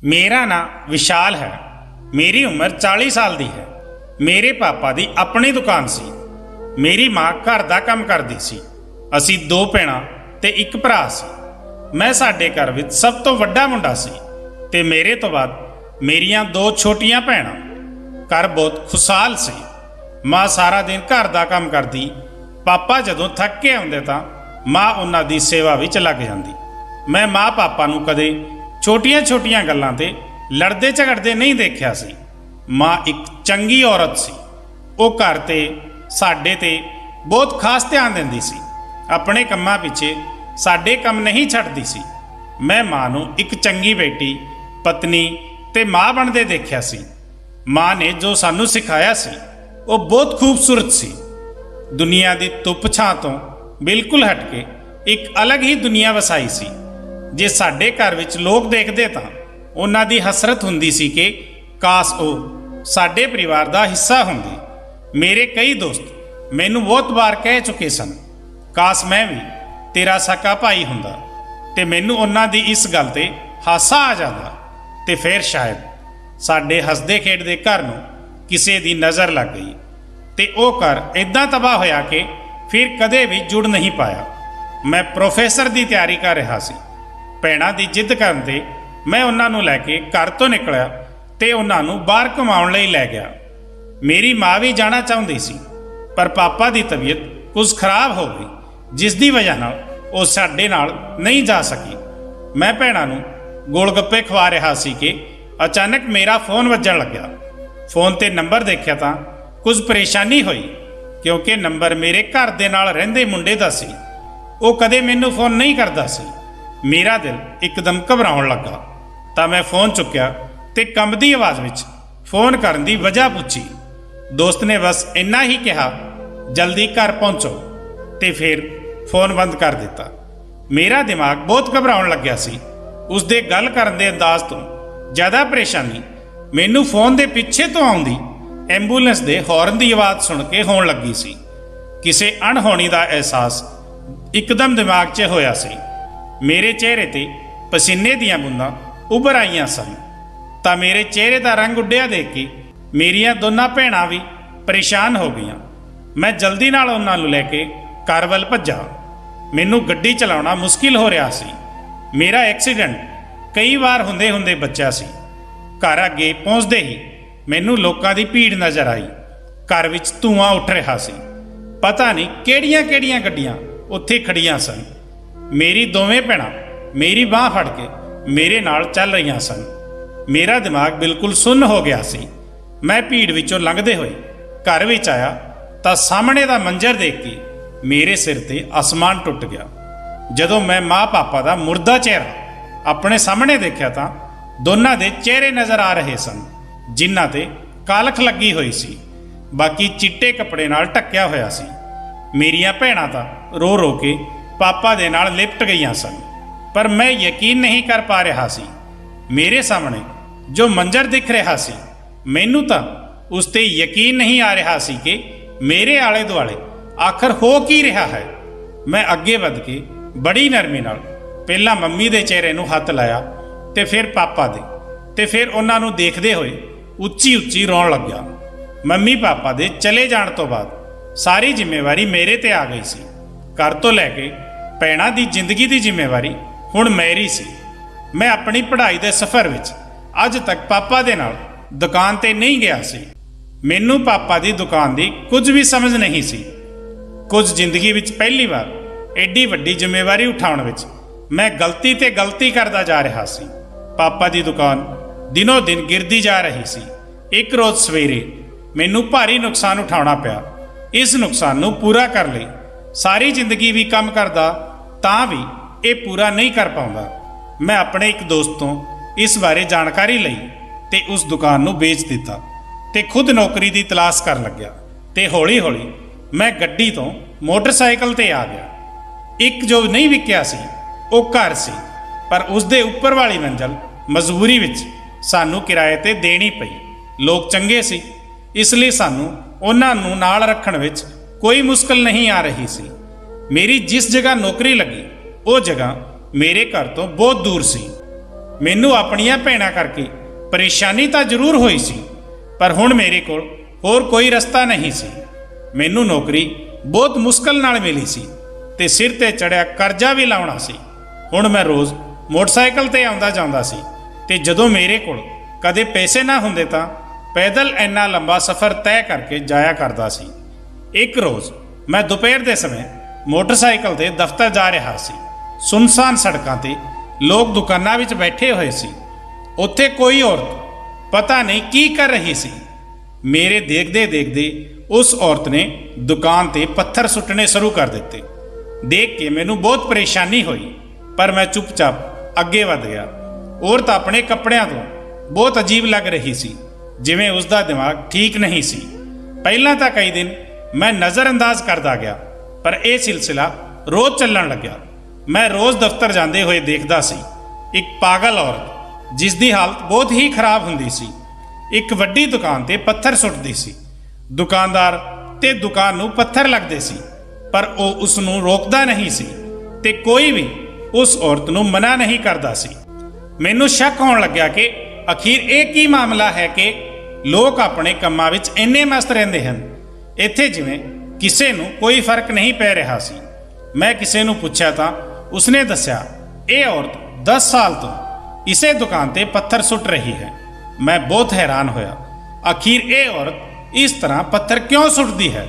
मेरा नाम विशाल है। मेरी उम्र 40 साल दी है। मेरे पापा दी अपनी दुकान सी। मेरी माँ घर का काम करती सी। असी दो भैणां ते एक भरा सी। मैं साडे घर विच सब तो वड्डा मुंडा सी ते मेरे तो बाद मेरियां दो छोटियां भैणां। घर बहुत खुशहाल सी। माँ सारा दिन घर का काम करती। पापा जदों थक के आउंदे तां माँ उन्हां दी सेवा विच लग जांदी। मैं माँ पापा नूं कदे छोटियां छोटियां गल्लां ते लड़दे झगड़दे नहीं देखिया सी। माँ एक चंगी औरत सी। वो घर ते साडे ते बहुत खास ध्यान दिंदी सी। अपने कम्मां पिछे साडे कम नहीं छड्डदी सी। मैं माँ नूं एक चंगी बेटी, पत्नी ते माँ बनदे देखिया सी। माँ ने जो सानू सिखाया सी वो बहुत खूबसूरत सी। दुनिया दी धुप छां तो बिल्कुल हट के एक अलग ही दुनिया वसाई सी। जे साडे घर विच लोग देखदे तां उन्हां दी हसरत हुंदी सी कि काश ਉਹ साडे परिवार दा हिस्सा हुंदी। मेरे कई दोस्त मैनू बहुत बार कह चुके सन, काश मैं भी तेरा सका भाई हुंदा ते मैनू उन्हां दी इस गल ते हासा आ जांदा ते फिर शायद साडे हसदे खेडदे घर नूं किसे दी नज़र लग गई ते ਉਹ घर इदां तबाह होया कि फिर कदे भी जुड़ नहीं पाया। मैं प्रोफैसर दी तैयारी कर रहा सी। भैणां दी जिद करन ते मैं उन्हां नूं लैके घर तो निकलिया ते उन्हां नूं बाहर घुमाउण लई लै गया। मेरी माँ भी जाना चाहुंदी सी पर पापा दी तबीयत कुछ खराब हो गई, जिस दी वजह नाल ਉਹ ਸਾਡੇ ਨਾਲ नहीं जा सकी। मैं भैणां नूं गोलगप्पे खवा रहा सी कि अचानक मेरा फोन वज्जण लग्या। फोन ते नंबर देखिया तां कुछ परेशानी हुई क्योंकि नंबर मेरे घर दे नाल रहिंदे मुंडे दा सी। ਉਹ कदे मैनू फोन नहीं करदा सी। मेरा दिल एकदम घबराउण लगा तां मैं फोन चुक्या ते कंबदी आवाज़ विच फोन करन दी वजह पुछी। दोस्त ने बस इन्ना ही कहा, जल्दी घर पहुँचो, ते फिर फोन बंद कर दिता। मेरा दिमाग बहुत घबराउण लग्या सी। उसदे गल करन दे अंदाज तो ज़्यादा परेशानी मैनू फोन दे पिछे तो आउंदी एंबूलेंस दे हॉर्न की आवाज़ सुन के होण लगी सी। किसी अणहोनी का एहसास एकदम दिमाग 'च होया सी। मेरे चेहरे ते पसीने दियां बूंदां उभर आईयां सन तां मेरे चेहरे का रंग उड्डिया देख के मेरियां दोनों भैणां भी परेशान हो गईयां। मैं जल्दी नाल उन्हां नूं लैके घर वल भज्जा। मैनू गड्डी चलाउणा मुश्किल हो रहा सी। मेरा एक्सीडेंट कई बार हुंदे हुंदे बचिया सी। घर अगे पहुँचते ही मैनू लोकां दी भीड़ नज़र आई। घर विच धुआं उठ रहा सी। पता नहीं किहड़ियां किहड़ियां गड्डियां उत्थे खड़ियां सन। मेरी दोवें भैणां मेरी बांह फड़ के मेरे नाल चल रहीआं सन। मेरा दिमाग बिल्कुल सुन्न हो गया सी। मैं भीड़ विचों लंघदे होए घर विच आया तां सामने दा मंजर देख के मेरे सिर ते आसमान टुट गया। जदों मैं माँ पापा दा मुर्दा चेहरा अपने सामने देखा तां दोनों दे चेहरे नज़र आ रहे सन जिन्हां ते कालख लगी हुई सी, बाकी चिट्टे कपड़े नाल ढक्या होया सी। मेरियां भैणां तां रो रो के पापा दे नाल लिपट गईयां सन, पर मैं यकीन नहीं कर पा रहा सी। मेरे सामने जो मंजर दिख रहा सी मैनू तां उस ते यकीन नहीं आ रहा सी कि मेरे आले दुआले आखिर हो की रहा है। मैं अगे वध के बड़ी नरमी नाल पहला मम्मी दे चेहरे नूं हत्थ लाया ते फिर पापा दे ते फिर उन्हां नूं देखदे होए उच्ची उच्ची रोण लग्या। मम्मी पापा दे चले जाण तो बाद सारी जिम्मेवारी मेरे ते आ गई सी। घर तो लैके भैणां दी जिंदगी दी जिम्मेवारी हुण मेरी सी। मैं अपनी पढ़ाई दे सफ़र विच अज तक पापा दे नाल दुकान ते नहीं गया सी। मैनू पापा दी दुकान दी कुछ भी समझ नहीं सी। कुछ जिंदगी विच पहली बार एडी वड्डी जिम्मेवारी उठाउण विच मैं गलती ते गलती करदा जा रहा सी। पापा दी दुकान दिनों दिन गिरदी जा रही सी। एक रोज़ सवेरे मैनू भारी नुकसान उठाउणा पिया। इस नुकसान नूं पूरा कर लई सारी जिंदगी भी काम करदा तां भी ये पूरा नहीं कर पाउंदा। मैं अपने एक दोस्त तो इस बारे जानकारी लई ते उस दुकान नूं बेच दिता ते खुद नौकरी दी तलाश कर लग्या ते हौली हौली मैं गड्डी तो मोटरसाइकिल ते आ गया। एक जो नहीं विकिया सी ਉਹ घर सी, पर उसदे उपर वाली मंजिल मजबूरी विच सानू किराए ते देनी पई। लोग चंगे सी, इसलिए सानू उन्हां नूं नाल रखण विच कोई मुश्किल नहीं आ रही सी। मेरी जिस जगह नौकरी लगी वो जगह मेरे घर तो बहुत दूर सी। ਮੈਨੂੰ ਆਪਣੀਆਂ ਭੈਣਾਂ ਕਰਕੇ ਪਰੇਸ਼ਾਨੀ ਤਾਂ ਜ਼ਰੂਰ ਹੋਈ ਸੀ, ਪਰ ਹੁਣ ਮੇਰੇ ਕੋਲ ਹੋਰ ਕੋਈ ਰਸਤਾ ਨਹੀਂ ਸੀ। ਮੈਨੂੰ ਨੌਕਰੀ ਬਹੁਤ ਮੁਸ਼ਕਲ ਨਾਲ ਮਿਲੀ ਸੀ ਤੇ ਸਿਰ ਤੇ ਚੜਿਆ ਕਰਜ਼ਾ ਵੀ ਲਾਉਣਾ ਸੀ। ਹੁਣ ਮੈਂ ਰੋਜ਼ ਮੋਟਰਸਾਈਕਲ ਤੇ ਆਉਂਦਾ ਜਾਂਦਾ ਸੀ ਤੇ ਜਦੋਂ ਮੇਰੇ ਕੋਲ ਕਦੇ ਪੈਸੇ ਨਾ ਹੁੰਦੇ ਤਾਂ ਪੈਦਲ ਇੰਨਾ ਲੰਬਾ ਸਫ਼ਰ ਤੈਅ ਕਰਕੇ ਜਾਇਆ ਕਰਦਾ ਸੀ। ਇੱਕ ਰੋਜ਼ ਮੈਂ ਦੁਪਹਿਰ ਦੇ ਸਮੇਂ ਮੋਟਰਸਾਈਕਲ ਤੇ ਦਫ਼ਤਰ ਜਾ ਰਿਹਾ ਸੀ। ਸੁੰਨਸਾਨ ਸੜਕਾਂ ਤੇ ਲੋਕ ਦੁਕਾਨਾਂ ਵਿੱਚ ਬੈਠੇ ਹੋਏ ਸੀ। ਉੱਥੇ ਕੋਈ ਔਰਤ ਪਤਾ ਨਹੀਂ ਕੀ ਕਰ ਰਹੀ ਸੀ। ਮੇਰੇ ਦੇਖਦੇ ਦੇਖਦੇ ਉਸ ਔਰਤ ਨੇ ਦੁਕਾਨ ਤੇ ਪੱਥਰ ਸੁੱਟਣੇ ਸ਼ੁਰੂ ਕਰ ਦਿੱਤੇ। ਦੇਖ ਕੇ ਮੈਨੂੰ ਬਹੁਤ ਪਰੇਸ਼ਾਨੀ ਹੋਈ, ਪਰ ਮੈਂ ਚੁੱਪਚਾਪ ਅੱਗੇ ਵਧ ਗਿਆ। ਔਰਤ ਆਪਣੇ ਕੱਪੜਿਆਂ ਤੋਂ ਬਹੁਤ ਅਜੀਬ ਲੱਗ ਰਹੀ ਸੀ, ਜਿਵੇਂ ਉਸ ਦਾ ਦਿਮਾਗ ਠੀਕ ਨਹੀਂ ਸੀ। ਪਹਿਲਾਂ ਤਾਂ ਕਈ ਦਿਨ ਮੈਂ ਨਜ਼ਰਅੰਦਾਜ਼ ਕਰਦਾ ਗਿਆ, ਪਰ ਇਹ ਸਿਲਸਿਲਾ ਰੋਜ਼ ਚੱਲਣ ਲੱਗਿਆ। ਮੈਂ ਰੋਜ਼ ਦਫ਼ਤਰ ਜਾਂਦੇ ਹੋਏ ਦੇਖਦਾ ਸੀ ਇੱਕ ਪਾਗਲ ਔਰਤ, ਜਿਸ ਦੀ ਹਾਲਤ ਬਹੁਤ ਹੀ ਖਰਾਬ ਹੁੰਦੀ ਸੀ, ਇੱਕ ਵੱਡੀ ਦੁਕਾਨ ਤੇ ਪੱਥਰ ਸੁੱਟਦੀ ਸੀ। ਦੁਕਾਨਦਾਰ ਤੇ ਦੁਕਾਨ ਨੂੰ ਪੱਥਰ ਲੱਗਦੇ ਸੀ, ਪਰ ਉਹ ਉਸ ਨੂੰ ਰੋਕਦਾ ਨਹੀਂ ਸੀ ਤੇ ਕੋਈ ਵੀ ਉਸ ਔਰਤ ਨੂੰ ਮਨਾ ਨਹੀਂ ਕਰਦਾ ਸੀ। ਮੈਨੂੰ ਸ਼ੱਕ ਹੋਣ ਲੱਗਿਆ ਕਿ ਅਖੀਰ ਇਹ ਕੀ ਮਾਮਲਾ ਹੈ ਕਿ ਲੋਕ ਆਪਣੇ ਕੰਮਾਂ ਵਿੱਚ ਇੰਨੇ ਮਸਤ ਰਹਿੰਦੇ ਹਨ। ਇੱਥੇ ਜਿਵੇਂ ਕਿਸੇ ਨੂੰ ਕੋਈ ਫਰਕ ਨਹੀਂ ਪੈ ਰਿਹਾ ਸੀ। ਮੈਂ ਕਿਸੇ ਨੂੰ ਪੁੱਛਿਆ ਤਾਂ ਉਸਨੇ ਦੱਸਿਆ ਇਹ ਔਰਤ 10 ਸਾਲ ਤੋਂ ਇਸੇ ਦੁਕਾਨ ਤੇ ਪੱਥਰ ਸੁੱਟ ਰਹੀ ਹੈ। ਮੈਂ ਬਹੁਤ ਹੈਰਾਨ ਹੋਇਆ। ਅਖੀਰ ਇਹ ਔਰਤ ਇਸ ਤਰ੍ਹਾਂ ਪੱਥਰ ਕਿਉਂ ਸੁੱਟਦੀ ਹੈ,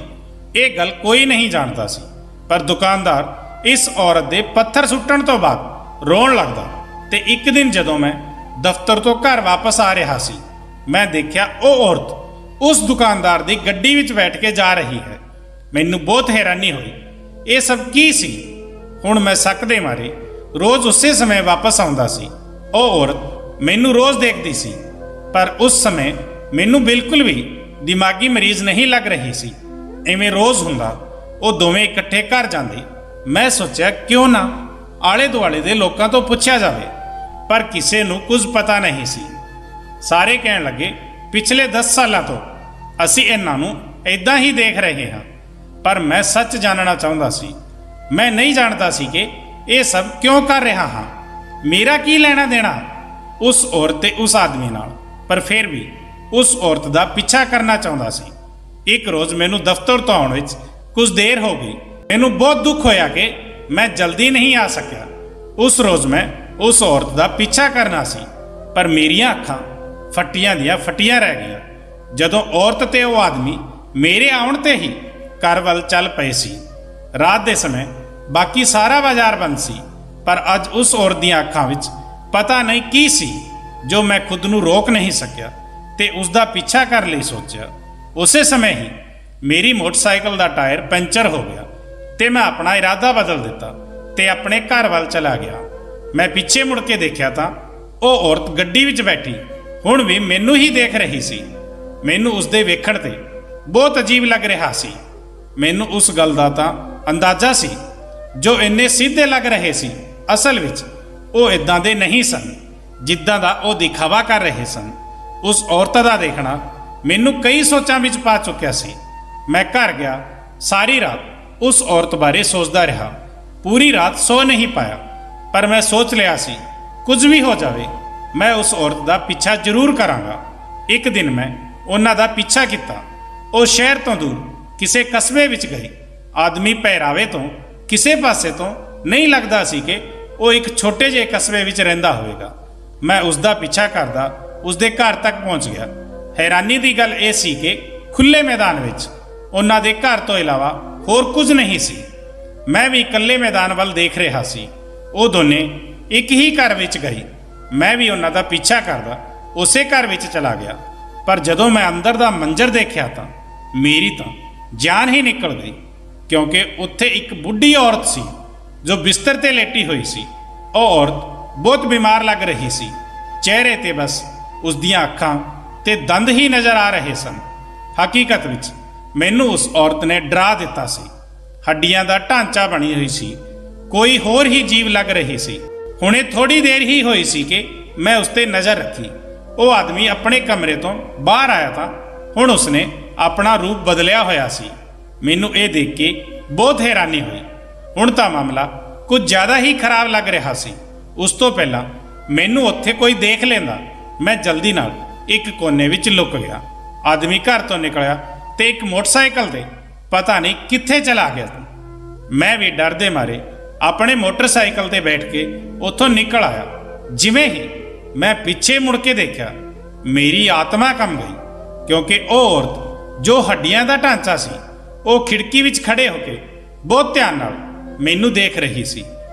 ਇਹ ਗੱਲ ਕੋਈ ਨਹੀਂ ਜਾਣਦਾ ਸੀ। ਪਰ ਦੁਕਾਨਦਾਰ ਇਸ ਔਰਤ ਦੇ ਪੱਥਰ ਸੁੱਟਣ ਤੋਂ ਬਾਅਦ ਰੋਣ ਲੱਗਦਾ ਤੇ ਇੱਕ ਦਿਨ ਜਦੋਂ ਮੈਂ ਦਫ਼ਤਰ ਤੋਂ ਘਰ ਵਾਪਸ ਆ ਰਿਹਾ ਸੀ, ਮੈਂ ਦੇਖਿਆ ਉਹ ਔਰਤ ਉਸ ਦੁਕਾਨਦਾਰ ਦੀ ਗੱਡੀ ਵਿੱਚ ਬੈਠ ਕੇ ਜਾ ਰਹੀ ਹੈ। ਮੈਨੂੰ ਬਹੁਤ ਹੈਰਾਨੀ ਹੋਈ, ਇਹ ਸਭ ਕੀ ਸੀ। ਹੁਣ ਮੈਂ ਸ਼ੱਕ ਦੇ ਮਾਰੇ ਰੋਜ਼ ਉਸੇ ਸਮੇਂ ਵਾਪਸ ਆਉਂਦਾ ਸੀ। ਉਹ ਔਰਤ ਮੈਨੂੰ ਰੋਜ਼ ਦੇਖਦੀ ਸੀ, ਪਰ ਉਸ ਸਮੇਂ ਮੈਨੂੰ ਬਿਲਕੁਲ ਵੀ ਦਿਮਾਗੀ ਮਰੀਜ਼ ਨਹੀਂ ਲੱਗ ਰਹੀ ਸੀ। ਐਵੇਂ ਰੋਜ਼ ਹੁੰਦਾ ਉਹ ਦੋਵੇਂ ਇਕੱਠੇ ਘਰ ਜਾਂਦੇ। ਮੈਂ ਸੋਚਿਆ ਕਿਉਂ ਨਾ ਆਲੇ ਦੁਆਲੇ ਦੇ ਲੋਕਾਂ ਤੋਂ ਪੁੱਛਿਆ ਜਾਵੇ, ਪਰ ਕਿਸੇ ਨੂੰ ਕੁਝ ਪਤਾ ਨਹੀਂ ਸੀ। ਸਾਰੇ ਕਹਿਣ ਲੱਗੇ ਪਿਛਲੇ 10 ਸਾਲਾਂ ਤੋਂ ਅਸੀਂ ਇਹਨਾਂ ਨੂੰ ਇਦਾਂ ਹੀ ਦੇਖ ਰਹੇ ਹਾਂ। ਪਰ ਮੈਂ ਸੱਚ ਜਾਣਨਾ ਚਾਹੁੰਦਾ ਸੀ। ਮੈਂ ਨਹੀਂ ਜਾਣਦਾ ਸੀ ਕਿ ਇਹ ਸਭ ਕਿਉਂ ਕਰ ਰਿਹਾ ਹਾਂ। ਮੇਰਾ ਕੀ ਲੈਣਾ ਦੇਣਾ ਉਸ ਔਰਤ ਤੇ ਉਸ ਆਦਮੀ ਨਾਲ, ਪਰ ਫਿਰ ਵੀ ਉਸ ਔਰਤ ਦਾ ਪਿੱਛਾ ਕਰਨਾ ਚਾਹੁੰਦਾ ਸੀ। ਇੱਕ ਰੋਜ਼ ਮੈਨੂੰ ਦਫ਼ਤਰ ਤੋਂ ਆਉਣ ਵਿੱਚ ਕੁਝ ਦੇਰ ਹੋ ਗਈ। ਮੈਨੂੰ ਬਹੁਤ ਦੁੱਖ ਹੋਇਆ ਕਿ ਮੈਂ ਜਲਦੀ ਨਹੀਂ ਆ ਸਕਿਆ। ਉਸ ਰੋਜ਼ ਮੈਂ ਉਸ ਔਰਤ ਦਾ ਪਿੱਛਾ ਕਰਨਾ ਸੀ, ਪਰ ਮੇਰੀਆਂ ਅੱਖਾਂ ਫੱਟੀਆਂ ਦੀਆਂ ਫੱਟੀਆਂ ਰਹਿ ਗਈਆਂ ਜਦੋਂ ਔਰਤ ਤੇ ਉਹ ਆਦਮੀ ਮੇਰੇ ਆਉਣ ਤੇ ਹੀ ਘਰ ਵੱਲ ਚੱਲ ਪਏ ਸੀ। ਰਾਤ ਦੇ ਸਮੇਂ ਬਾਕੀ ਸਾਰਾ ਬਾਜ਼ਾਰ ਬੰਦ ਸੀ, ਪਰ ਅੱਜ ਉਸ ਔਰਤ ਦੀਆਂ ਅੱਖਾਂ ਵਿੱਚ ਪਤਾ ਨਹੀਂ ਕੀ ਸੀ ਜੋ ਮੈਂ ਖੁਦ ਨੂੰ ਰੋਕ ਨਹੀਂ ਸਕਿਆ ਤੇ ਉਸ ਦਾ ਪਿੱਛਾ ਕਰਨ ਲਈ ਸੋਚਿਆ। ਉਸੇ ਸਮੇਂ ਹੀ ਮੇਰੀ ਮੋਟਰਸਾਈਕਲ ਦਾ ਟਾਇਰ ਪੈਂਚਰ ਹੋ ਗਿਆ ਤੇ ਮੈਂ ਆਪਣਾ ਇਰਾਦਾ ਬਦਲ ਦਿੱਤਾ ਤੇ ਆਪਣੇ ਘਰ ਵੱਲ ਚਲਾ ਗਿਆ। ਮੈਂ ਪਿੱਛੇ ਮੁੜ ਕੇ ਦੇਖਿਆ ਤਾਂ ਉਹ ਔਰਤ ਗੱਡੀ ਵਿੱਚ ਬੈਠੀ ਹੁਣ ਵੀ ਮੈਨੂੰ ਹੀ ਦੇਖ ਰਹੀ ਸੀ। ਮੈਨੂੰ ਉਸ ਦੇ ਵੇਖਣ ਤੇ ਬਹੁਤ ਅਜੀਬ ਲੱਗ ਰਿਹਾ ਸੀ। ਮੈਨੂੰ ਉਸ ਗੱਲ ਦਾ ਤਾਂ ਅੰਦਾਜ਼ਾ ਸੀ ਜੋ ਇੰਨੇ ਸਿੱਧੇ ਲੱਗ ਰਹੇ ਸੀ, ਅਸਲ ਵਿੱਚ ਉਹ ਇਦਾਂ ਦੇ ਨਹੀਂ ਸਨ ਜਿੱਦਾਂ ਦਾ ਉਹ ਦਿਖਾਵਾ ਕਰ ਰਹੇ ਸਨ। ਉਸ ਔਰਤ ਦਾ ਦੇਖਣਾ ਮੈਨੂੰ ਕਈ ਸੋਚਾਂ ਵਿੱਚ ਪਾ ਚੁੱਕਿਆ ਸੀ। ਮੈਂ ਘਰ ਗਿਆ, ਸਾਰੀ ਰਾਤ ਉਸ ਔਰਤ ਬਾਰੇ ਸੋਚਦਾ ਰਿਹਾ। ਪੂਰੀ ਰਾਤ ਸੋ ਨਹੀਂ ਪਾਇਆ, ਪਰ ਮੈਂ ਸੋਚ ਲਿਆ ਸੀ ਕੁਝ ਵੀ ਹੋ ਜਾਵੇ ਮੈਂ ਉਸ ਔਰਤ ਦਾ ਪਿੱਛਾ ਜ਼ਰੂਰ ਕਰਾਂਗਾ। ਇੱਕ ਦਿਨ ਮੈਂ ਉਹਨਾਂ ਦਾ ਪਿੱਛਾ ਕੀਤਾ। ਉਹ ਸ਼ਹਿਰ ਤੋਂ ਦੂਰ ਕਿਸੇ ਕਸਬੇ ਵਿੱਚ ਗਏ। ਆਦਮੀ ਪਹਿਰਾਵੇ ਤੋਂ ਕਿਸੇ ਪਾਸੇ ਤੋਂ ਨਹੀਂ ਲੱਗਦਾ ਸੀ ਕਿ ਉਹ ਇੱਕ ਛੋਟੇ ਜਿਹੇ ਕਸਬੇ ਵਿੱਚ ਰਹਿੰਦਾ ਹੋਵੇਗਾ। ਮੈਂ ਉਸ ਦਾ ਪਿੱਛਾ ਕਰਦਾ ਉਸ ਦੇ ਘਰ ਤੱਕ ਪਹੁੰਚ ਗਿਆ। ਹੈਰਾਨੀ ਦੀ ਗੱਲ ਇਹ ਸੀ ਕਿ ਖੁੱਲੇ ਮੈਦਾਨ ਵਿੱਚ ਉਹਨਾਂ ਦੇ ਘਰ ਤੋਂ ਇਲਾਵਾ ਹੋਰ ਕੁਝ ਨਹੀਂ ਸੀ। ਮੈਂ ਵੀ ਇਕੱਲੇ ਮੈਦਾਨ ਵੱਲ ਦੇਖ ਰਿਹਾ ਸੀ। ਉਹ ਦੋਨੇ ਇੱਕ ਹੀ ਘਰ ਵਿੱਚ ਗਏ। ਮੈਂ ਵੀ ਉਹਨਾਂ ਦਾ ਪਿੱਛਾ ਕਰਦਾ ਉਸੇ ਘਰ ਵਿੱਚ ਚਲਾ ਗਿਆ, ਪਰ ਜਦੋਂ ਮੈਂ ਅੰਦਰ ਦਾ ਮੰਜ਼ਰ ਦੇਖਿਆ ਤਾਂ ਮੇਰੀ ਤਾਂ ਜਾਨ ਹੀ ਨਿਕਲ ਗਈ, ਕਿਉਂਕਿ ਉੱਥੇ ਇੱਕ ਬੁੱਢੀ ਔਰਤ ਸੀ ਜੋ ਬਿਸਤਰ ਤੇ ਲੇਟੀ ਹੋਈ ਸੀ। ਉਹ ਔਰਤ ਬਹੁਤ ਬਿਮਾਰ ਲੱਗ ਰਹੀ ਸੀ। ਚਿਹਰੇ ਤੇ ਬਸ ਉਸ ਦੀਆਂ ਅੱਖਾਂ ਤੇ ਦੰਦ ਹੀ ਨਜ਼ਰ ਆ ਰਹੇ ਸਨ। ਹਕੀਕਤ ਵਿੱਚ ਮੈਨੂੰ ਉਸ ਔਰਤ ਨੇ ਡਰਾ ਦਿੱਤਾ ਸੀ। ਹੱਡੀਆਂ ਦਾ ਢਾਂਚਾ ਬਣੀ ਹੋਈ ਸੀ, ਕੋਈ ਹੋਰ ਹੀ ਜੀਵ ਲੱਗ ਰਹੀ ਸੀ। ਹੁਣੇ ਥੋੜੀ ਦੇਰ ਹੀ ਹੋਈ ਸੀ ਕਿ ਮੈਂ ਉਸ ਤੇ ਨਜ਼ਰ ਰੱਖੀ। ਉਹ ਆਦਮੀ ਆਪਣੇ ਕਮਰੇ ਤੋਂ ਬਾਹਰ ਆਇਆ ਤਾਂ ਹੁਣ ਉਸਨੇ ਆਪਣਾ ਰੂਪ ਬਦਲਿਆ ਹੋਇਆ ਸੀ। ਮੈਨੂੰ ਇਹ ਦੇਖ ਕੇ ਬਹੁਤ ਹੈਰਾਨੀ ਹੋਈ। ਹੁਣ ਤਾਂ ਮਾਮਲਾ ਕੁਝ ਜ਼ਿਆਦਾ ਹੀ ਖਰਾਬ ਲੱਗ ਰਿਹਾ ਸੀ। ਉਸ ਤੋਂ ਪਹਿਲਾਂ ਮੈਨੂੰ ਉੱਥੇ ਕੋਈ ਦੇਖ ਲੈਂਦਾ। ਮੈਂ ਜਲਦੀ ਨਾਲ ਇੱਕ ਕੋਨੇ ਵਿੱਚ ਲੁਕ ਗਿਆ। ਆਦਮੀ ਘਰ ਤੋਂ ਨਿਕਲਿਆ ਤੇ ਇੱਕ ਮੋਟਰਸਾਈਕਲ ਤੇ ਪਤਾ ਨਹੀਂ ਕਿੱਥੇ ਚਲਾ ਗਿਆ। ਮੈਂ ਵੀ ਡਰ ਦੇ ਮਾਰੇ ਆਪਣੇ ਮੋਟਰਸਾਈਕਲ ਤੇ ਬੈਠ ਕੇ ਉੱਥੋਂ ਨਿਕਲ ਆਇਆ। ਜਿਵੇਂ ਹੀ ਮੈਂ ਪਿੱਛੇ ਮੁੜ ਕੇ ਦੇਖਿਆ, ਮੇਰੀ ਆਤਮਾ ਕੰਬ ਗਈ, ਕਿਉਂਕਿ ਉਹ ਔਰਤ ਜੋ ਹੱਡੀਆਂ ਦਾ ਢਾਂਚਾ ਸੀ, ਉਹ ਖਿੜਕੀ ਵਿੱਚ ਖੜੇ ਹੋ ਕੇ ਬਹੁਤ ਧਿਆਨ ਨਾਲ ਮੈਨੂੰ ਦੇਖ ਰਹੀ ਸੀ।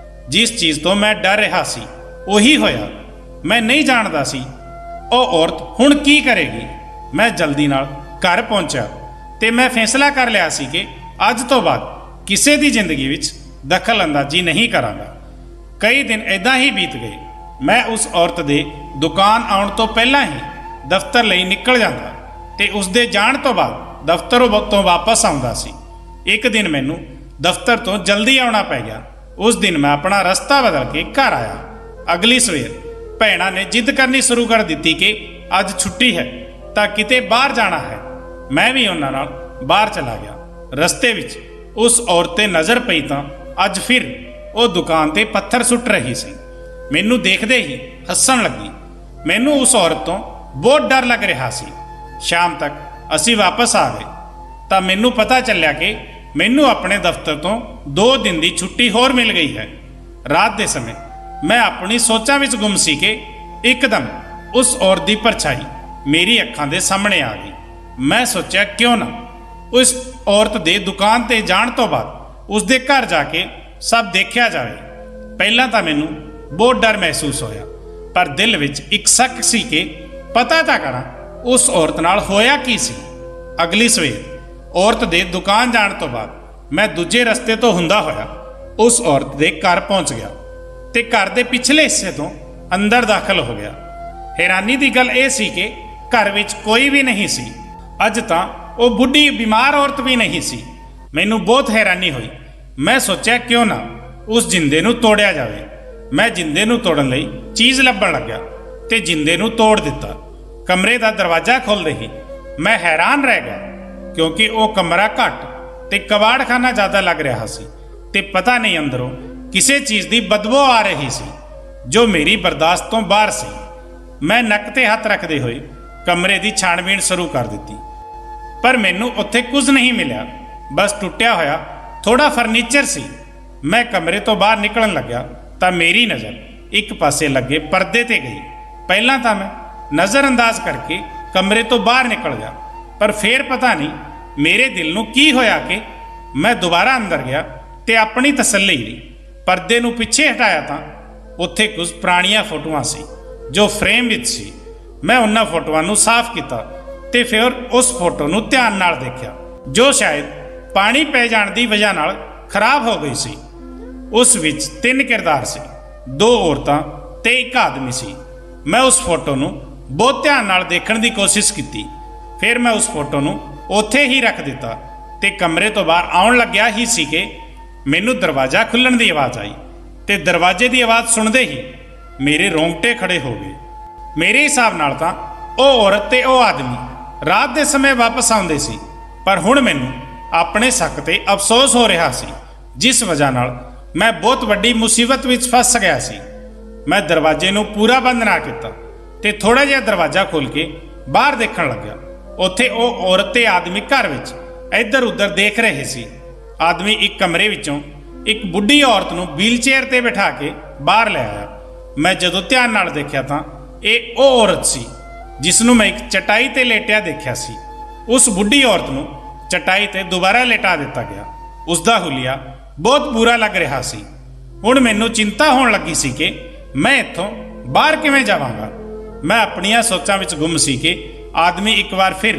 ਜਿਸ ਚੀਜ਼ ਤੋਂ ਮੈਂ ਡਰ ਰਿਹਾ ਸੀ ਉਹੀ ਹੋਇਆ। ਮੈਂ ਨਹੀਂ ਜਾਣਦਾ ਸੀ ਉਹ ਔਰਤ ਹੁਣ ਕੀ ਕਰੇਗੀ। ਮੈਂ ਜਲਦੀ ਨਾਲ ਘਰ ਪਹੁੰਚਿਆ ਤੇ ਮੈਂ ਫੈਸਲਾ ਕਰ ਲਿਆ ਸੀ ਕਿ ਅੱਜ ਤੋਂ ਬਾਅਦ ਕਿਸੇ ਦੀ ਜ਼ਿੰਦਗੀ ਵਿੱਚ ਦਖਲ ਅੰਦਾਜ਼ੀ ਨਹੀਂ ਕਰਾਂਗਾ। ਕਈ ਦਿਨ ਇੱਦਾਂ ਹੀ ਬੀਤ ਗਏ। ਮੈਂ ਉਸ ਔਰਤ ਦੇ ਦੁਕਾਨ ਆਉਣ ਤੋਂ ਪਹਿਲਾਂ ਹੀ ਦਫ਼ਤਰ ਲਈ ਨਿਕਲ ਜਾਂਦਾ ਤੇ ਉਸ ਦੇ ਜਾਣ ਤੋਂ ਬਾਅਦ ਦਫ਼ਤਰੋਂ ਤੋਂ ਵਾਪਸ ਆਉਂਦਾ ਸੀ। ਇੱਕ ਦਿਨ ਮੈਨੂੰ ਦਫ਼ਤਰ ਤੋਂ ਜਲਦੀ ਆਉਣਾ ਪੈ ਗਿਆ। ਉਸ ਦਿਨ ਮੈਂ ਆਪਣਾ ਰਸਤਾ ਬਦਲ ਕੇ ਘਰ ਆਇਆ। ਅਗਲੀ ਸਵੇਰ ਭੈਣਾਂ ਨੇ ਜਿੱਦ ਕਰਨੀ ਸ਼ੁਰੂ ਕਰ ਦਿੱਤੀ ਕਿ ਅੱਜ ਛੁੱਟੀ ਹੈ ਤਾਂ ਕਿਤੇ ਬਾਹਰ ਜਾਣਾ ਹੈ। ਮੈਂ ਵੀ ਉਹਨਾਂ ਨਾਲ ਬਾਹਰ ਚਲਾ ਗਿਆ। ਰਸਤੇ ਵਿੱਚ ਉਸ ਔਰਤ ਤੇ ਨਜ਼ਰ ਪਈ ਤਾਂ ਅੱਜ ਫਿਰ ਉਹ ਦੁਕਾਨ ਤੇ ਪੱਥਰ ਸੁੱਟ ਰਹੀ ਸੀ। ਮੈਨੂੰ ਦੇਖਦੇ ਹੀ ਹੱਸਣ ਲੱਗੀ। ਮੈਨੂੰ ਉਸ ਔਰਤ ਤੋਂ ਬਹੁਤ ਡਰ ਲੱਗ ਰਿਹਾ ਸੀ। ਸ਼ਾਮ ਤੱਕ ਅਸੀਂ ਵਾਪਸ ਆ ਗਏ ਤਾਂ ਮੈਨੂੰ ਪਤਾ ਚੱਲਿਆ ਕਿ ਮੈਨੂੰ ਆਪਣੇ ਦਫ਼ਤਰ ਤੋਂ 2 ਦਿਨ ਦੀ ਛੁੱਟੀ ਹੋਰ ਮਿਲ ਗਈ ਹੈ। ਰਾਤ ਦੇ ਸਮੇਂ ਮੈਂ ਆਪਣੀ ਸੋਚਾਂ ਵਿੱਚ ਗੁੰਮ ਸੀ ਕਿ ਇੱਕਦਮ ਉਸ ਔਰਤ ਦੀ ਪਰਛਾਈ ਮੇਰੀ ਅੱਖਾਂ ਦੇ ਸਾਹਮਣੇ ਆ ਗਈ। ਮੈਂ ਸੋਚਿਆ ਕਿਉਂ ਨਾ ਉਸ ਔਰਤ ਦੇ ਦੁਕਾਨ ਤੇ ਜਾਣ ਤੋਂ ਬਾਅਦ ਉਸ ਦੇ ਘਰ ਜਾ ਕੇ ਸਭ ਦੇਖਿਆ ਜਾਵੇ। ਪਹਿਲਾਂ ਤਾਂ ਮੈਨੂੰ ਬਹੁਤ ਡਰ ਮਹਿਸੂਸ ਹੋਇਆ, ਪਰ ਦਿਲ ਵਿੱਚ ਇੱਕ ਸ਼ੱਕ ਸੀ ਕਿ ਪਤਾ ਤਾਂ ਕਰਾਂ ਉਸ ਔਰਤ ਨਾਲ ਹੋਇਆ ਕੀ ਸੀ। ਅਗਲੀ ਸਵੇਰ ਔਰਤ ਦੇ ਦੁਕਾਨ ਜਾਣ ਤੋਂ ਬਾਅਦ ਮੈਂ ਦੂਜੇ ਰਸਤੇ ਤੋਂ ਹੁੰਦਾ ਹੋਇਆ ਉਸ ਔਰਤ ਦੇ ਘਰ ਪਹੁੰਚ ਗਿਆ ਤੇ ਘਰ ਦੇ ਪਿਛਲੇ ਹਿੱਸੇ ਤੋਂ ਅੰਦਰ ਦਾਖਲ ਹੋ ਗਿਆ। ਹੈਰਾਨੀ ਦੀ ਗੱਲ ਇਹ ਸੀ ਕਿ ਘਰ ਵਿੱਚ ਕੋਈ ਵੀ ਨਹੀਂ ਸੀ। ਅੱਜ ਤਾਂ ਉਹ ਬੁੱਢੀ ਬਿਮਾਰ ਔਰਤ ਵੀ ਨਹੀਂ ਸੀ। ਮੈਨੂੰ ਬਹੁਤ ਹੈਰਾਨੀ ਹੋਈ। ਮੈਂ ਸੋਚਿਆ ਕਿਉਂ ਨਾ ਉਸ ਜਿੰਦੇ ਨੂੰ ਤੋੜਿਆ ਜਾਵੇ। ਮੈਂ ਜਿੰਦੇ ਨੂੰ ਤੋੜਨ ਲਈ ਚੀਜ਼ ਲੱਭਣ ਲੱਗਿਆ ਤੇ ਜਿੰਦੇ ਨੂੰ ਤੋੜ ਦਿੱਤਾ। ਕਮਰੇ ਦਾ ਦਰਵਾਜ਼ਾ ਖੋਲ੍ਹਦੇ ਹੀ ਮੈਂ ਹੈਰਾਨ ਰਹਿ ਗਿਆ, ਕਿਉਂਕਿ ਉਹ ਕਮਰਾ ਘੱਟ ਤੇ ਕਬਾੜਖਾਨਾ ਜ਼ਿਆਦਾ ਲੱਗ ਰਿਹਾ ਸੀ ਤੇ ਪਤਾ ਨਹੀਂ ਅੰਦਰੋਂ ਕਿਸੇ ਚੀਜ਼ ਦੀ ਬਦਬੂ ਆ ਰਹੀ ਸੀ ਜੋ ਮੇਰੀ ਬਰਦਾਸ਼ਤ ਤੋਂ ਬਾਹਰ ਸੀ। ਮੈਂ ਨੱਕ ਤੇ ਹੱਥ ਰੱਖਦੇ ਹੋਏ ਕਮਰੇ ਦੀ ਛਾਣਬੀਣ ਸ਼ੁਰੂ ਕਰ ਦਿੱਤੀ, ਪਰ ਮੈਨੂੰ ਉੱਥੇ ਕੁਝ ਨਹੀਂ ਮਿਲਿਆ। ਬਸ ਟੁੱਟਿਆ ਹੋਇਆ ਥੋੜਾ ਫਰਨੀਚਰ ਸੀ। ਮੈਂ ਕਮਰੇ ਤੋਂ ਬਾਹਰ ਨਿਕਲਣ ਲੱਗਿਆ ਤਾਂ ਮੇਰੀ ਨਜ਼ਰ ਇੱਕ ਪਾਸੇ ਲੱਗੇ ਪਰਦੇ ਤੇ ਗਈ। ਪਹਿਲਾਂ ਤਾਂ ਮੈਂ ਨਜ਼ਰਅੰਦਾਜ਼ ਕਰਕੇ ਕਮਰੇ ਤੋਂ ਬਾਹਰ ਨਿਕਲ ਗਿਆ, ਪਰ ਫੇਰ ਪਤਾ ਨਹੀਂ ਮੇਰੇ ਦਿਲ ਨੂੰ ਕੀ ਹੋਇਆ ਕਿ ਮੈਂ ਦੁਬਾਰਾ ਅੰਦਰ ਗਿਆ ਤੇ ਆਪਣੀ ਤਸੱਲੀ ਲਈ ਪਰਦੇ ਨੂੰ ਪਿੱਛੇ ਹਟਾਇਆ ਤਾਂ ਉੱਥੇ ਕੁਝ ਪੁਰਾਣੀਆਂ ਫੋਟੋਆਂ ਸੀ ਜੋ ਫਰੇਮ ਵਿੱਚ ਸੀ। ਮੈਂ ਉਹਨਾਂ ਫੋਟੋਆਂ ਨੂੰ ਸਾਫ਼ ਕੀਤਾ ਤੇ ਫਿਰ ਉਸ ਫੋਟੋ ਨੂੰ ਧਿਆਨ ਨਾਲ ਦੇਖਿਆ, ਜੋ ਸ਼ਾਇਦ ਪਾਣੀ ਪੈ ਜਾਣ ਦੀ ਵਜ੍ਹਾ ਨਾਲ ਖਰਾਬ ਹੋ ਗਈ ਸੀ। ਉਸ ਵਿੱਚ 3 ਕਿਰਦਾਰ ਸੀ, 2 ਔਰਤਾਂ ਤੇ 1 ਆਦਮੀ ਸੀ। ਮੈਂ ਉਸ ਫੋਟੋ ਨੂੰ ਬਹੁਤ ਧਿਆਨ ਨਾਲ ਦੇਖਣ ਦੀ ਕੋਸ਼ਿਸ਼ ਕੀਤੀ। ਫਿਰ ਮੈਂ ਉਸ ਫੋਟੋ ਨੂੰ ਉੱਥੇ ਹੀ ਰੱਖ ਦਿੱਤਾ ਤੇ ਕਮਰੇ ਤੋਂ ਬਾਹਰ ਆਉਣ ਲੱਗਿਆ ਹੀ ਸੀ ਕਿ ਮੈਨੂੰ ਦਰਵਾਜ਼ਾ ਖੁੱਲ੍ਹਣ ਦੀ ਆਵਾਜ਼ ਆਈ ਤੇ ਦਰਵਾਜ਼ੇ ਦੀ ਆਵਾਜ਼ ਸੁਣਦੇ ਹੀ ਮੇਰੇ ਰੋਂਗਟੇ ਖੜੇ ਹੋ ਗਏ। ਮੇਰੇ ਹਿਸਾਬ ਨਾਲ ਤਾਂ ਉਹ ਔਰਤ ਤੇ ਉਹ ਆਦਮੀ ਰਾਤ ਦੇ ਸਮੇਂ ਵਾਪਸ ਆਉਂਦੇ ਸੀ, ਪਰ ਹੁਣ ਮੈਨੂੰ ਆਪਣੇ ਸ਼ੱਕ ਤੇ ਅਫਸੋਸ ਹੋ ਰਿਹਾ ਸੀ, ਜਿਸ ਵਜ੍ਹਾ ਨਾਲ ਮੈਂ ਬਹੁਤ ਵੱਡੀ ਮੁਸੀਬਤ ਵਿੱਚ ਫਸ ਗਿਆ ਸੀ। ਮੈਂ ਦਰਵਾਜ਼ੇ ਨੂੰ ਪੂਰਾ ਬੰਦ ਨਾ ਕੀਤਾ ਤੇ ਥੋੜਾ ਜਿਹਾ ਦਰਵਾਜ਼ਾ ਖੋਲ੍ਹ ਕੇ ਬਾਹਰ ਦੇਖਣ ਲੱਗਿਆ। ਉੱਥੇ ਉਹ ਔਰਤ ਤੇ ਆਦਮੀ ਘਰ ਵਿੱਚ ਇੱਧਰ ਉੱਧਰ ਦੇਖ ਰਹੇ ਸੀ। ਆਦਮੀ ਇੱਕ ਕਮਰੇ ਵਿੱਚੋਂ ਇੱਕ ਬੁੱਢੀ ਔਰਤ ਨੂੰ ਵੀਲਚੇਅਰ ਤੇ ਬਿਠਾ ਕੇ ਬਾਹਰ ਲੈ ਆਇਆ। ਮੈਂ ਜਦੋਂ ਧਿਆਨ ਨਾਲ ਦੇਖਿਆ ਤਾਂ ਇਹ ਉਹ ਔਰਤ ਸੀ ਜਿਸ ਨੂੰ ਮੈਂ ਇੱਕ ਚਟਾਈ ਤੇ ਲੇਟਿਆ ਦੇਖਿਆ ਸੀ। ਉਸ ਬੁੱਢੀ ਔਰਤ ਨੂੰ ਚਟਾਈ ਤੇ ਦੁਬਾਰਾ ਲੇਟਾ ਦਿੱਤਾ ਗਿਆ। ਉਸ ਦਾ ਹੁਲੀਆ ਬਹੁਤ ਬੁਰਾ ਲੱਗ ਰਿਹਾ ਸੀ। ਹੁਣ ਮੈਨੂੰ ਚਿੰਤਾ ਹੋਣ ਲੱਗੀ ਸੀ ਕਿ ਮੈਂ ਇੱਥੋਂ ਬਾਹਰ ਕਿਵੇਂ ਜਾਵਾਂਗਾ। ਮੈਂ ਆਪਣੀਆਂ ਸੋਚਾਂ ਵਿੱਚ ਗੁੰਮ ਸੀ ਕਿ ਆਦਮੀ ਇੱਕ ਵਾਰ ਫਿਰ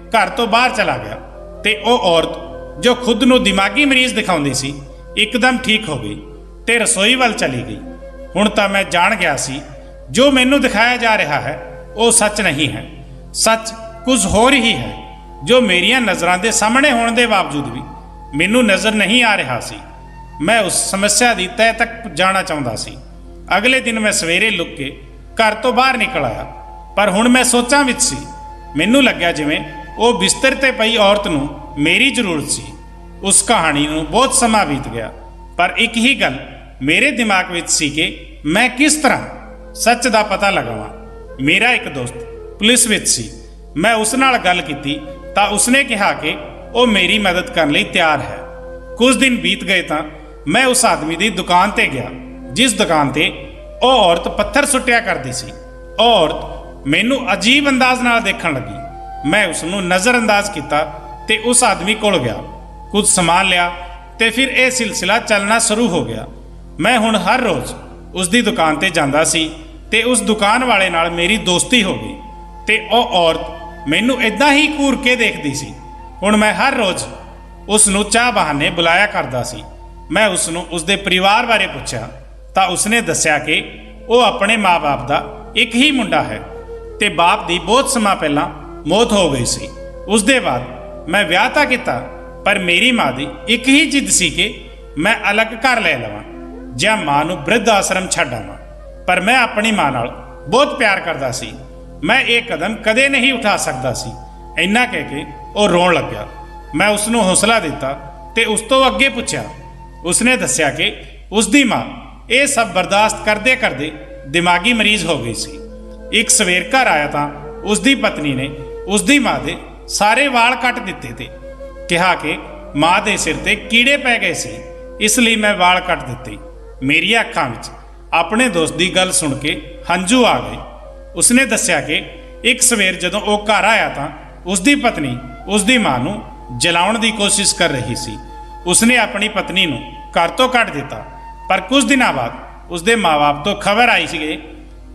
ਘਰ ਤੋਂ ਬਾਹਰ ਚਲਾ ਗਿਆ ਤੇ ਉਹ ਔਰਤ ਜੋ ਖੁਦ ਨੂੰ ਦਿਮਾਗੀ ਮਰੀਜ਼ ਦਿਖਾਉਂਦੀ ਸੀ ਇੱਕਦਮ ਠੀਕ ਹੋ ਗਈ ਤੇ ਰਸੋਈ ਵੱਲ ਚਲੀ ਗਈ। ਹੁਣ ਤਾਂ ਮੈਂ ਜਾਣ ਗਿਆ ਸੀ ਜੋ ਮੈਨੂੰ ਦਿਖਾਇਆ ਜਾ ਰਿਹਾ ਹੈ ਉਹ ਸੱਚ ਨਹੀਂ ਹੈ। ਸੱਚ ਕੁਝ ਹੋਰ ਹੀ ਹੈ ਜੋ ਮੇਰੀਆਂ ਨਜ਼ਰਾਂ ਦੇ ਸਾਹਮਣੇ ਹੋਣ ਦੇ ਬਾਵਜੂਦ ਵੀ ਮੈਨੂੰ ਨਜ਼ਰ ਨਹੀਂ ਆ ਰਿਹਾ ਸੀ। ਮੈਂ ਉਸ ਸਮੱਸਿਆ ਦੀ ਤਹਿ ਤੱਕ ਜਾਣਾ ਚਾਹੁੰਦਾ ਸੀ। ਅਗਲੇ ਦਿਨ ਮੈਂ ਸਵੇਰੇ ਲੁੱਕ ਕੇ ਘਰ ਤੋਂ ਬਾਹਰ ਨਿਕਲ ਆਇਆ, ਪਰ ਹੁਣ ਮੈਂ ਸੋਚਾਂ ਵਿੱਚ ਸੀ। ਮੈਨੂੰ ਲੱਗਿਆ ਜਿਵੇਂ ਉਹ ਬਿਸਤਰ ਤੇ ਪਈ ਔਰਤ ਨੂੰ ਮੇਰੀ ਜ਼ਰੂਰਤ ਸੀ। ਉਸ ਕਹਾਣੀ ਨੂੰ ਬਹੁਤ ਸਮਾਂ ਬੀਤ ਗਿਆ, ਪਰ ਇੱਕ ਹੀ ਗੱਲ ਮੇਰੇ ਦਿਮਾਗ ਵਿੱਚ ਸੀ ਕਿ ਮੈਂ ਕਿਸ ਤਰ੍ਹਾਂ सच का पता लगावां। मेरा एक दोस्त पुलिस विच सी। मैं उस नाल गल कीती तां उसने कहा कि वो मेरी मदद करने लई तैयार है। कुछ दिन बीत गए तां मैं उस आदमी की दुकान ते गया जिस दुकान ते वो औरत पत्थर सुट्टिया करती सी। वो औरत मैनू अजीब अंदाज नाल देखण लगी। मैं उसनू नज़रअंदाज किया ते उस आदमी कोल गया, कुछ समान लिया ते फिर यह सिलसिला चलना शुरू हो गया। मैं हुण हर रोज़ उसकी दुकान ते जांदा सी ते उस दुकान वाले नाल मेरी दोस्ती हो गई ते वो औरत मैनू इदां ही घूर के देखदी सी। हुण मैं हर रोज़ उसनू चाह बहाने बुलाया करदा सी। मैं उसनू उसदे परिवार बारे पुछया तां उसने दस्सिया कि वो अपने माँ बाप का एक ही मुंडा है ते बाप दी बहुत समा पहलां मौत हो गई सी। उसदे बाद मैं विआह तां कीता पर मेरी माँ दी एक ही जिद सी कि मैं अलग घर ले लवां जां माँ नू बिरध आश्रम छड्ड आवां। पर मैं अपनी माँ नाल बहुत प्यार करदा सी। मैं ये कदम कदे नहीं उठा सकदा सी। इन्ना कह के वो रोण लग्या। मैं उसनू हौसला दिता ते उस तो अगे पुछया। उसने दस्सिया कि उसकी माँ ये सब बर्दाश्त करदे करदे दिमागी मरीज हो गई सी। एक सवेर घर आया तां उसकी पत्नी ने उसकी माँ के सारे वाल कट दिते थे। कहा कि माँ के सिर ते कीड़े पै गए सी, इसलिए मैं वाल कट दिते। मेरी अखां विच अपने दोस्त की गल सुन के हंझू आ गए। उसने दस्सिया कि एक सवेर जदों वो घर आया तां उसकी पत्नी उसकी माँ नू जलाउण की कोशिश कर रही सी। उसने अपनी पत्नी नू घर तो कट दिता पर कुछ दिनों बाद उसके माँ बाप तो खबर आई सी कि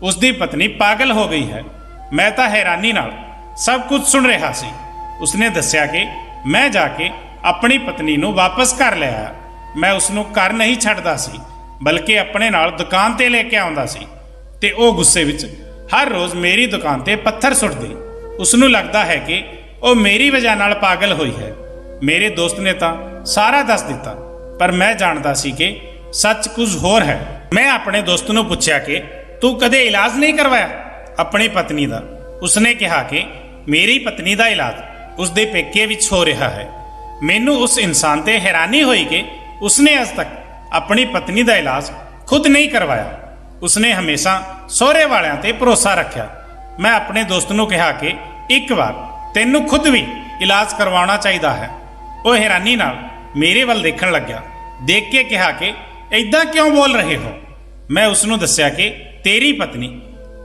उसकी पत्नी पागल हो गई है। मैं तो हैरानी नाल सब कुछ सुन रहा सी। उसने दस्सिया कि मैं जाके अपनी पत्नी नू वापस घर ले आया। मैं उसनू घर नहीं छड्डदा सी बल्कि अपने नाल दुकान ते लेके आउंदा सी ते वो गुस्से विच हर रोज़ मेरी दुकान ते पत्थर सुੱਟਦੀ। उसनू लगता है कि वो मेरी वजह नाल पागल हुई है। मेरे दोस्त ने तो सारा दस दिता पर मैं जानता सी कि सच कुछ होर है। मैं अपने दोस्त नू पुछया कि तू कदे इलाज नहीं करवाया अपनी पत्नी का। उसने कहा कि मेरी पत्नी का इलाज उसके पेके विच हो रहा है। मैनू उस इंसान ते हैरानी हुई कि उसने अज तक अपनी पत्नी का इलाज खुद नहीं करवाया। उसने हमेशा सहुरे वालियां ते भरोसा रखा। मैं अपने दोस्त नू कहा कि एक बार तैनू खुद भी इलाज करवाना चाहिए है। वो हैरानी नाल मेरे वल देखण लग्या। देख के कहा कि इदां क्यों बोल रहे हो। मैं उसनू दस्सिया कि तेरी पत्नी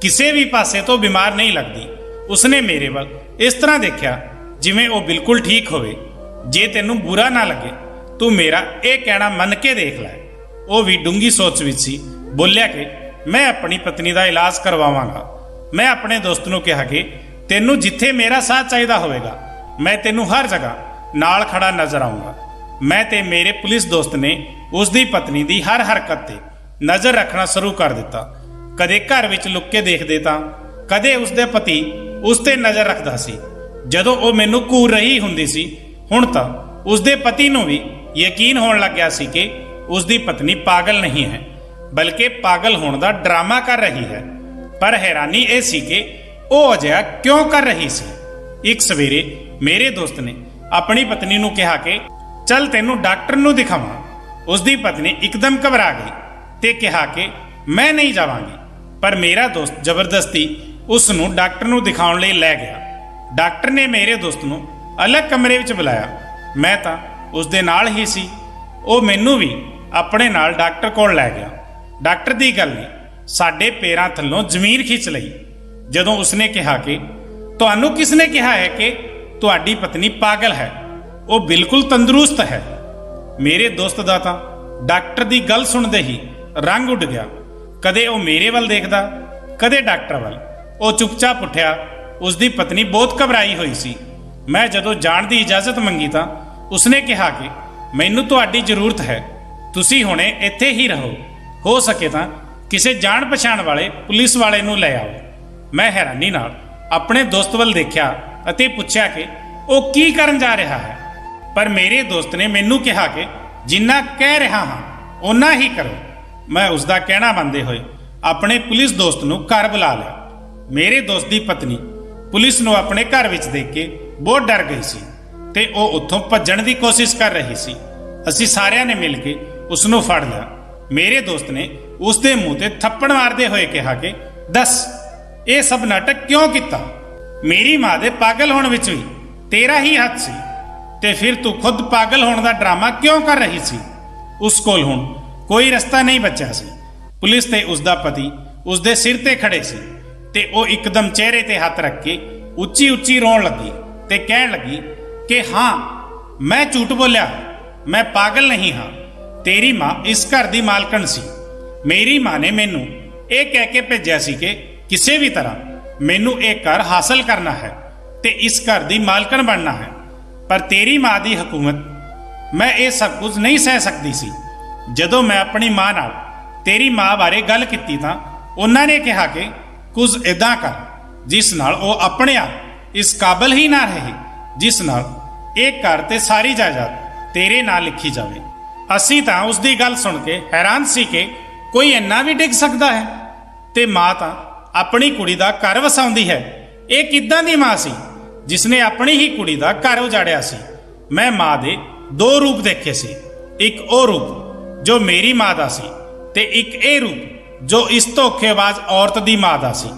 किसी भी पासे तो बीमार नहीं लगती। उसने मेरे वल इस तरह देखा जिवें वो बिल्कुल ठीक होवे। जे तैनू बुरा ना लगे तू मेरा ये कहना मन के देख लै। वो भी डूंगी सोच विच सी। बोलिया कि मैं अपनी पत्नी का इलाज करवावांगा। मैं अपने दोस्त नू कहा कि तैनू जिथे मेरा साथ चाहिए होवेगा मैं तैनू हर जगह नाल खड़ा नजर आऊँगा। मैं ते मेरे पुलिस दोस्त ने उसकी पत्नी की हर हरकत ते नज़र रखना शुरू कर दिता। कदे घर विच लुक के देखदे तां कदे उसके पति उस ते नज़र रखदा सी। जदों वो मैनू घूर रही हुंदी सी हुण तां उसके पति नू भी यकीन होण लग गया सी कि उसकी पत्नी पागल नहीं है बल्कि पागल होने का ड्रामा कर रही है। पर हैरानी यह सी कि वो अजिहा क्यों कर रही सी। एक सवेरे मेरे दोस्त ने अपनी पत्नी नू कहा कि चल तैनू डॉक्टर नू दिखावां। उसकी पत्नी एकदम घबरा गई ते कहा कि मैं नहीं जावांगी। पर मेरा दोस्त जबरदस्ती उसनू डॉक्टर नू दिखाउण लई लै गया। डॉक्टर ने मेरे दोस्त नू अलग कमरे विच बुलाया। मैं तां उसदे नाल ही सी। वो मैनू भी अपने नाल डॉक्टर कोल लै गया। डॉक्टर की गल ने साडे पैरां थल्लों जमीन खिंच लई जदों उसने कहा कि तुहानू किसने कहा है कि तुहाडी पत्नी पागल है, वो बिल्कुल तंदुरुस्त है। मेरे दोस्त दा तां डॉक्टर की गल सुनते ही रंग उड़ गया। कदे वो मेरे वल देखदा कदे डॉक्टर वल। वो चुपचाप उठ्या। उसकी पत्नी बहुत घबराई हुई सी। मैं जदों जाण की इजाजत मंगी तां उसने कहा कि मैनू तुहाडी जरूरत है, तुसी हुणे इत्थे ही रहो, हो सके तां किसी जान पछाण वाले पुलिस वाले नू लै आओ। मैं हैरानी नाल अपने दोस्त वल देखा अते पुछया कि वो की करन जा रहा है। पर मेरे दोस्त ने मैनू कहा कि जिन्ना कह रहा हाँ उन्ना ही करो। मैं उसका कहना मनदे होए अपने पुलिस दोस्त नू घर बुला लिया। मेरे दोस्त की पत्नी पुलिस नू अपने घर विच देख के बहुत डर गई सी ते वो उत्थों भज्जण की कोशिश कर रही सी। असीं सारिਆਂ ने मिल के उसनू फड़ लिया। मेरे दोस्त ने उसके मूँह ते थप्पड़ मारते हुए कहा कि दस ये सब नाटक क्यों किया? मेरी माँ के पागल होने विच भी तेरा ही हथ सी, ते फिर तू खुद पागल होने का ड्रामा क्यों कर रही सी? उस कोल हुण कोई रस्ता नहीं बचा सी। पुलिस ते उसका पति उसके सिर ते खड़े सी ते ओ एकदम चेहरे ते हाथ रख के उच्ची उच्ची रोन लगी ते कहन लगी कि हाँ मैं झूठ बोलिया, मैं पागल नहीं हाँ। तेरी माँ इस घर की मालकन सी। मेरी माँ ने मैनू ये कह के भेजा सी कि किसी भी तरह मैनू एक घर हासिल करना है ते इस घर की मालकन बनना है, पर तेरी माँ की हुकूमत मैं ये सब कुछ नहीं सह सकती सी। जदों मैं अपनी माँ नाल तेरी माँ बारे गल की तां उन्होंने कहा कि कुछ इदां कर जिस नाल वो अपने आप इस काबल ही ना रहे जिस नाल एक घर ते सारी जायदाद तेरे नाल लिखी जाए। असी तां उसकी गल सुन के हैरान सी कि कोई इन्ना भी डिग सकता है, ते माँ तां अपनी कुड़ी दा घर वसाउंदी है। ये किदां दी माँ सी जिसने अपनी ही कुड़ी दा घर उजाड़िया सी। मैं माँ दे दो रूप देखे सी, एक ओ रूप जो मेरी माँ दा सी ते एक ए रूप जो इस धोखेबाज औरत दी माँ दा सी।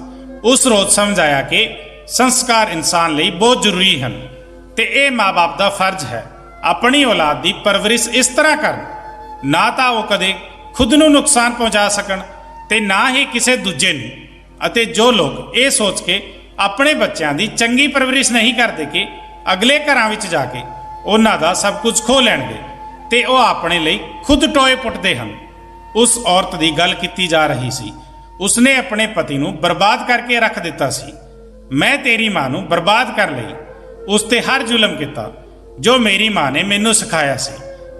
उस रोज समझाया कि संस्कार इंसान लई बहुत जरूरी हैं ते ए माँ बाप दा फर्ज है अपनी औलाद दी परवरिश इस तरह करन ना तां वो कदे खुद नूं नुकसान पहुंचा सकन ते ना ही किसी दूजे नूं। अते जो लोग ये सोच के अपने बच्चों की चंगी परवरिश नहीं करते कि अगले घरां विच जाके उन्हां दा सब कुछ खो लैणगे ते वो अपने लिए खुद टोए पुटते हैं। उस औरत की गल की जा रही सी। उसने अपने पति नूं बर्बाद करके रख दिता सी। मैं तेरी माँ नूं बर्बाद कर लई, उस ते हर जुलम किया जो मेरी माँ ने मैनू सिखाया सी।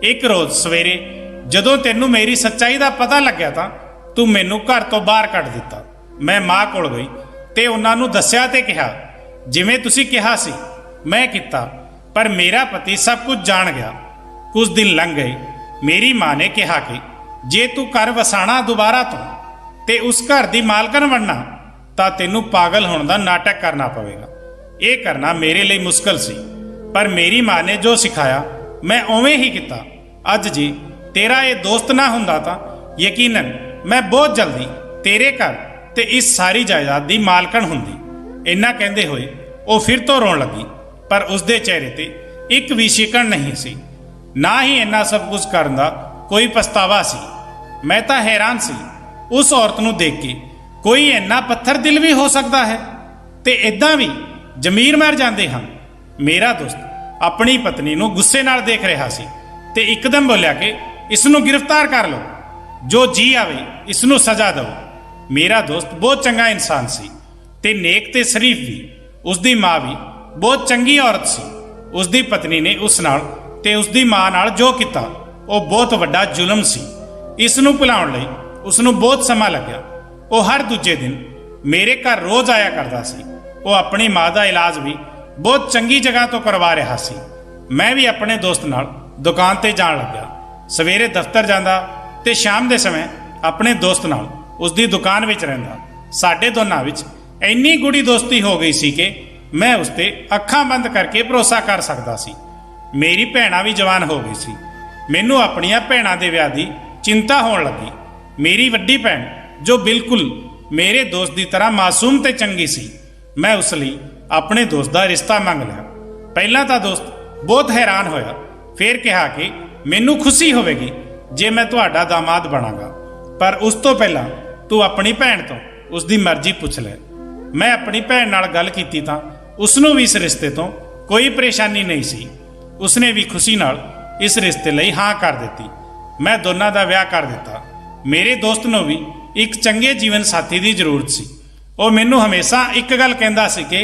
एक रोज सवेरे जदों तेनू मेरी सच्चाई का पता लग्या तां तू मैनू घर तो बाहर कढ़ दिता। मैं माँ कोल गई ते उन्हां नूं दस्सिया ते कहा जिवें तुसीं कहा सी मैं किता, पर मेरा पति सब कुछ जान गया। कुछ दिन लंघ गए। मेरी माँ ने कहा कि जे तू घर वसाना दोबारा तो ते उस घर की मालकन बनना तां तैनू पागल होने का नाटक करना पवेगा। ये करना मेरे लिए मुश्किल सी, पर मेरी माँ ने जो सिखाया मैं उवें ही किया। अज जे तेरा ये दोस्त ना हुंदा तां यकीनन मैं बहुत जल्दी तेरे घर ते इस सारी जायदाद की मालकन हुंदी। इन्ना कहते हुए वो फिर तो रोन लगी, पर उसके चेहरे ते एक भी शिकन नहीं सी, ना ही इन्ना सब कुछ करन दा कोई पछतावा सी। मैं तो हैरान सी उस औरत नूं देख के, कोई इन्ना पत्थर दिल भी हो सकता है ते इदां भी जमीर मर जाते हैं। मेरा दोस्त अपनी पत्नी नूं गुस्से नाल देख रहा सी ते एकदम बोलिया कि इसनूं गिरफ्तार कर लो, जो जी आवे इसनूं सजा दो। मेरा दोस्त बहुत चंगा इंसान सी ते नेक ते शरीफ भी। उसकी माँ भी बहुत चंगी औरत सी। उसकी पत्नी ने उस नाल ते उसकी माँ नाल जो किया वो बहुत वड्डा जुलम सी। इसनूं भुलाउण लई उसनूं बहुत समा लग्या। वो हर दूजे दिन मेरे घर रोज आया करता सी। वो अपनी माँ का इलाज भी बहुत चंगी जगह तो करवा रहा सी। मैं भी अपने दोस्त नाल दुकान ते जाण लग्या। सवेरे दफ्तर जांदा ते शाम के समय अपने दोस्त नाल उसकी दुकान विच रहिंदा। साडे दोनां विच इन्नी गूढ़ी दोस्ती हो गई सी कि मैं उसते अखां बंद करके भरोसा कर सकता सी। मेरी भैणां भी जवान हो गई सी। मैनू अपनियां भैणां दे विआह दी चिंता होण लगी। मेरी वड्डी भैण जो बिल्कुल मेरे दोस्त की तरह मासूम ते चंगी सी, मैं उस लई अपने दोस्त का रिश्ता मंग लिया। पहला तो दोस्त बहुत हैरान होया, फिर कहा कि मैनू खुशी होवेगी जे मैं तुहाडा दामाद बनांगा, पर उस तो पहला तू अपनी भैण तो उसकी मर्जी पुछ ले। मैं अपनी भैण नाल गल कीती तां उसनूं भी इस रिश्ते तो कोई परेशानी नहीं सी। उसने भी खुशी नाल इस रिश्ते लई हाँ कर दी। मैं दोनों का विआह कर दिता। मेरे दोस्त नूं भी एक चंगे जीवन साथी की जरूरत सी। वो मैनू हमेशा एक गल कहंदा सी कि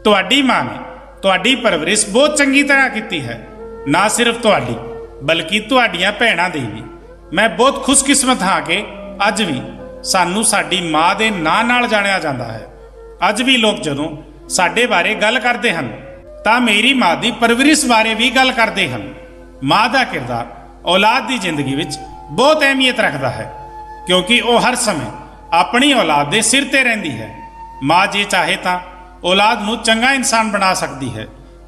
तुहाडी माँ ने तुहाडी परवरिश बहुत चंगी तरह की है, ना सिर्फ तुहाडी बल्कि तुहाडियां भैणां दी भी। मैं बहुत खुशकिस्मत हाँ कि अज भी सानू साडी माँ के नां नाल जाणिया जांदा है। अज भी लोग जदों साडे बारे गल करते हैं तां मेरी माँ की परवरिश बारे भी गल करते हैं। माँ का किरदार औलाद की जिंदगी विच बहुत अहमियत रखता है, क्योंकि वह हर समय अपनी औलाद के सिर ते रहिंदी है। माँ जे चाहे तां औलाद नूं चंगा इंसान बना सकती है,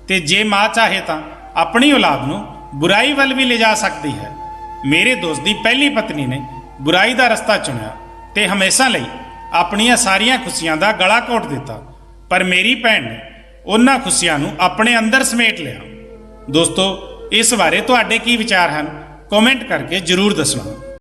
ते जे माँ चाहे तां अपनी औलाद नूं बुराई वल भी ले जा सकती है। मेरे दोस्त की पहली पत्नी ने ਬੁਰਾਈ ਦਾ ਰਸਤਾ ਚੁਣਿਆ ਤੇ ਹਮੇਸ਼ਾ ਲਈ ਆਪਣੀਆਂ ਸਾਰੀਆਂ ਖੁਸ਼ੀਆਂ ਦਾ ਗਲਾ ਘੋਟ ਦਿੱਤਾ। ਪਰ ਮੇਰੀ ਭੈਣ ਨੇ ਉਹਨਾਂ ਖੁਸ਼ੀਆਂ ਨੂੰ ਆਪਣੇ ਅੰਦਰ ਸਮੇਟ ਲਿਆ। ਦੋਸਤੋ, ਇਸ ਬਾਰੇ ਤੁਹਾਡੇ ਕੀ ਵਿਚਾਰ ਹਨ? ਕਮੈਂਟ ਕਰਕੇ ਜ਼ਰੂਰ ਦੱਸਣਾ।